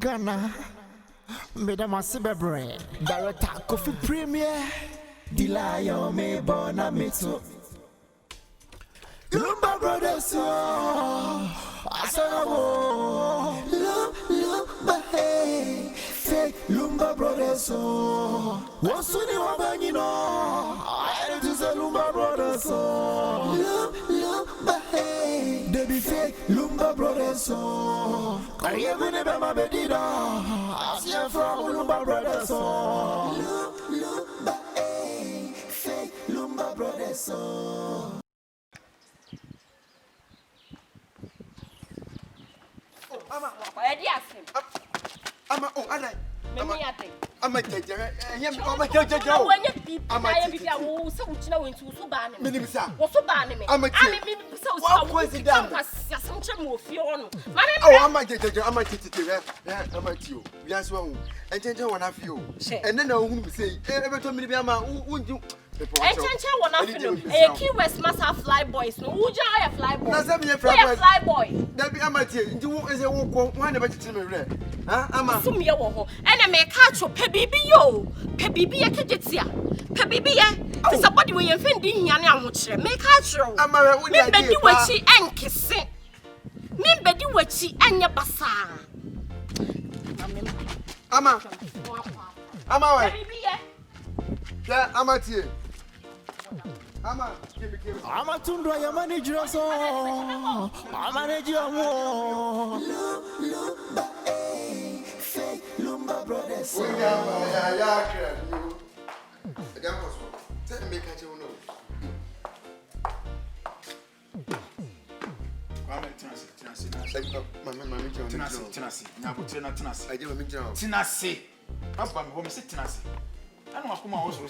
Ghana. Madam Asibebre, Director Coffee Premier, Dilayo me bona mito. Lumba Brothers, Asano, Lumba hey, fake Lumba Brothers, what's the new one, you know? I just a Lumba Brothers, Lumba hey, they be fake Lumba Brothers, I am never my bedida, I see from Lumba Brothers, Lumba hey, fake Lumba Brothers. Key West must have fly boys. No, who are fly boys? Fly boy. That be amateur. You is a walk one about to me. I'm a sum yo. And I make catch your pebibi yo. Pebibi a kajetia. Pebibi is a body way offending Yana. Make catch you. I'm a woman. You what she and kissing. Member do what she and your bazaar. I'm a yeah, I'm at you. I'm a Tundra, your manager, so I manage your war. Fake Lumba Brothers. Tell me, can't you know? I don't come out also.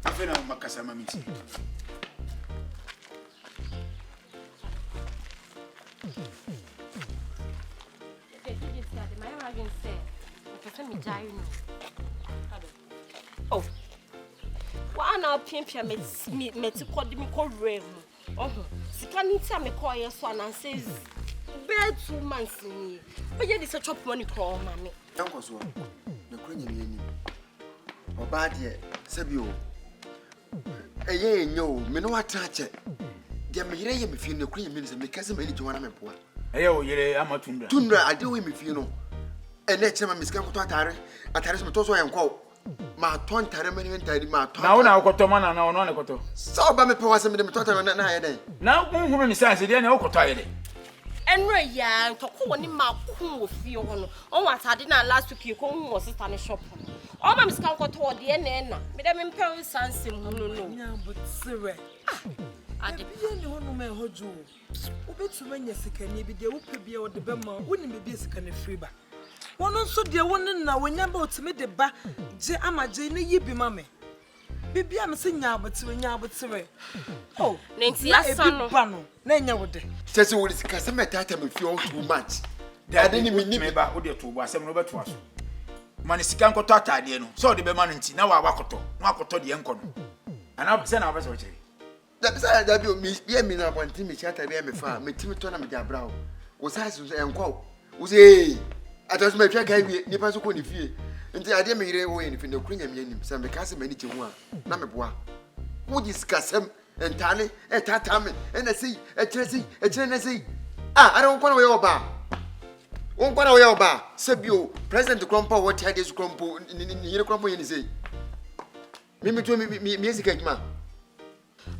I feel I'm Macasama meeting. Oh, one hour pimpia met to call me call Rev. Oh, Sikanita me call your son and says, bed 2 months in me. But yet it's a chop money call, mammy. Uncle Swan, the Queen or bad yet, Sabio. A year, no, me no attach it. There may be few Queen minister because I'm any to one of my poor. Oh, yeah, I'm a Tundra. Tundra, I do him if you know. And next time I miss Campotare, I tell him to and call. My ton Taramanian and Teddy Martin. Now, Cotomana, now, no, Coto. So, by me, was a minute on that night. Now, who decides the Ocotai? And Raya, to call him my cool feel. Oh, what I did not last week, you come was a shop. Oh, my Miss Canco toward the end, Madame Imperial Sans, no, but Sir. I didn't know no man who do. Obey to when you can be the open beer or the Bema, wouldn't be this kind of free back. One also dear one now when you're about to meet the back, J. Ama Jane, ye be mammy. Baby, I'm saying now, but to now, but to oh, Nancy, I son, Pano, Nanya would. Says what is Cassama Tatam if you too much. There didn't mean me about what you was some Robert was. Manisicanco Tata, dear, so the Bemanity, now I walk to the uncle. And I'll send our vessel. That's that you miss me now one Timmy Chatter, me farm, me Timmy Tonam brow. Was I to uncle? Was a I just my track, I be Nipaso fee. Until I didn't make away if you Queen and some because many to one. Namabua. Who discuss him and Tani, and Tatami, and a sea, a Chelsea, a Tennessee. I don't want away bar. Won't want away bar. Sabio, President Crumpo, what had this crumple in your crumple in his say. Mimi to me, music, ma.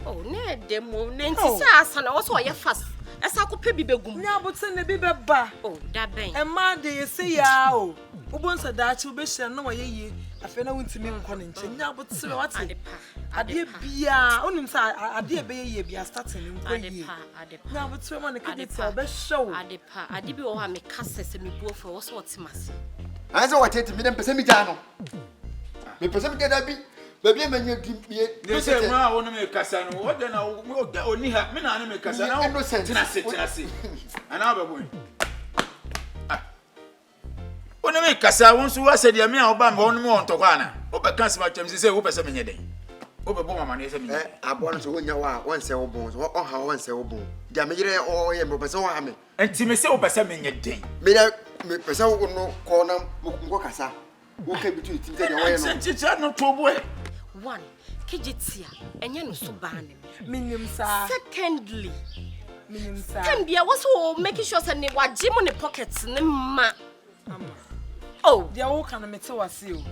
Oh, Ned, the moon, and also your fuss. As I could be begum. Now, but send the baby bar. Oh, that bang. And my day say, oh, who wants a Dutch will be sure no way. I feel I want to make one inch. Now, but so what's adepa? Adepa. Only inside, I dear baby, be a starting in adepa. Now, but someone can tell best show. Adepa. Adibi or I make casses and me go for all sorts mass. I saw what it means, Pessemitano. Me Pessemita. Baby, when you give me, they say, I want to make Cassano. What then? Only have me not make Cassano. No sense. And I'll be going. When I make Cassa, once you said, you may have one more to Ghana. Over Cassama, say, over 7 years. Over Boma, I born to win your once cell bones, or how one cell bone. Jamire or a person. And Timmy over some in your day. Me person no corner Mukasa. Who came between Tim no trouble. One, Kijitia, and you know so bad. Minim sir. Secondly, Minim sir. and there was who making sure that they were Jim on the pockets. Oh, They are all kind of metal as you.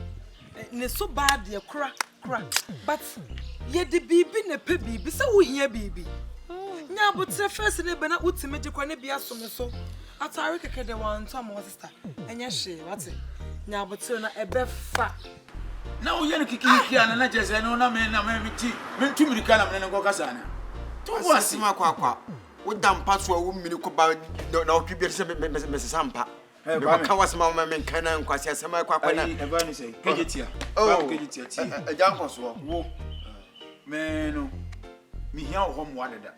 Ne so bad, dear crack. But ye the baby ne pe baby, so we hear baby. Nya but the first day bena ultimate kwa ne bia so. Atari keke de one time was sister. Enya she, what's it? Nya but na ebe fa. Now you're kicking and I just know na me too many kind of men go kasana. To was Kwa. What damn password woman could buy no people Mrs. Sampa. Was my man can and Quasia Sama Quakana. Evan say, Kajitia. Oh, Kajitia. a young was walk. Man, me here home wanted that.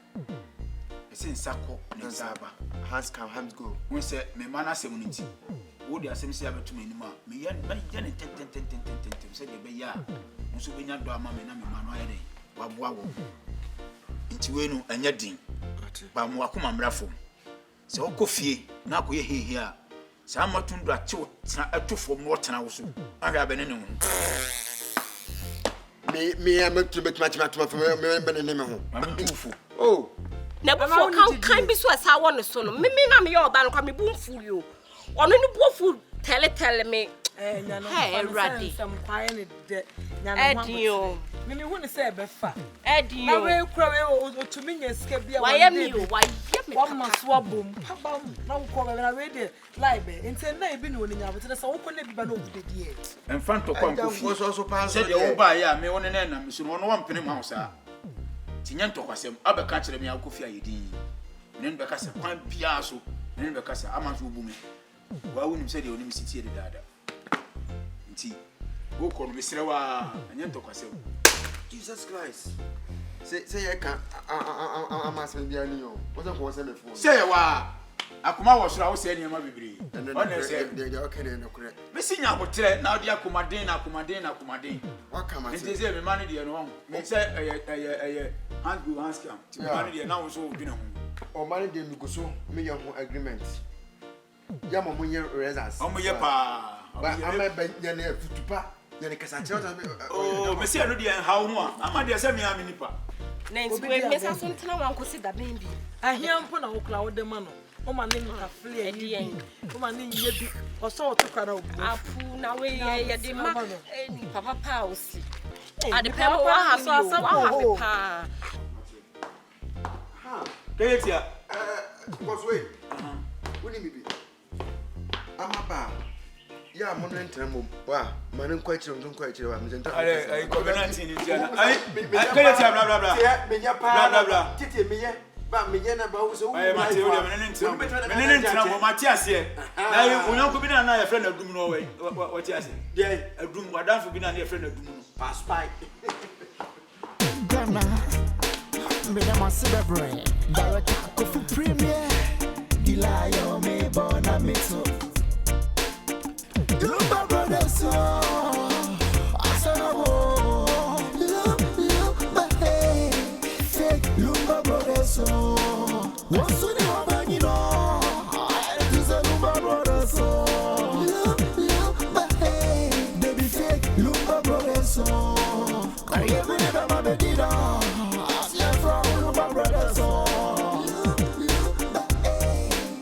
It's in Sako, Nazaba. Hands come, hands go. We said, me mana semunity. Would the same say to me, me yan, ten, said the Baya. Also, we not do a mamma and Manuel. Wabwa. Into Wenu and Yadin. But Mwakuma Mrafo. So, coffee, now we here. Some more tundra two for more than I was. I have been in. Me, I meant to make much from a name. I'm too full. Oh, never for can't be so as I want to solo. Me, I'm your band, come boom for you. Or any food, tell me. Hey, Raddy. Some quiet Edio. Me want to say befa. Edio. Now we to me escape. Why am you? Why one must swab boom. Now call I read it live. Intend I been winning out. That's all can be no the dear. And front of Congo was also passed. said the old buyer, me one and then I'm soon one penny mouse. Tinyanto was him, Abba catcher me, I'll coffee. Then because a quite piazzo, then because I'm a booming. Why wouldn't you say the university of the dada? Go call Mr. and Yanto Castle. Jesus Christ. Say I can't. I'm asking the annual. What was the phone? Say, why? Akuma was I was saying, you might be. And then they're okay and correct. Missing out with now the Akumadin. What come I It say? is a money, dear. No, they say a hand go hand scam. To money, now so been home. Or money didn't go so, me your agreement. Yamamunya results. Oh, my pa. But I'm a bad to pa. Oh, Monsieur Rudy and how more? I'm dear Sammy Aminipa. Nancy, we miss us on time and consider baby. I hear him put a cloud the man. Oh, my name is a flea at the end. Oh, my name is or so to cut out. Apu, now we are the man. Papa Powsy. Adepa, what have Katia. What's way? Wouldn't it be? I'm a bar. Yeah, I'm wondering, wow, man, quite sure, don't quite sure. I'm Covenant in Indiana. I blah blah blah. Blah blah. Titi, me, but me, about so I am Matthias here. Now, you could be a friend of Dumno. What you say? Yeah, a room, Madame for being a friend of Dumno. pass by. Ghana, me, I'm a celebrity. Director of Premier.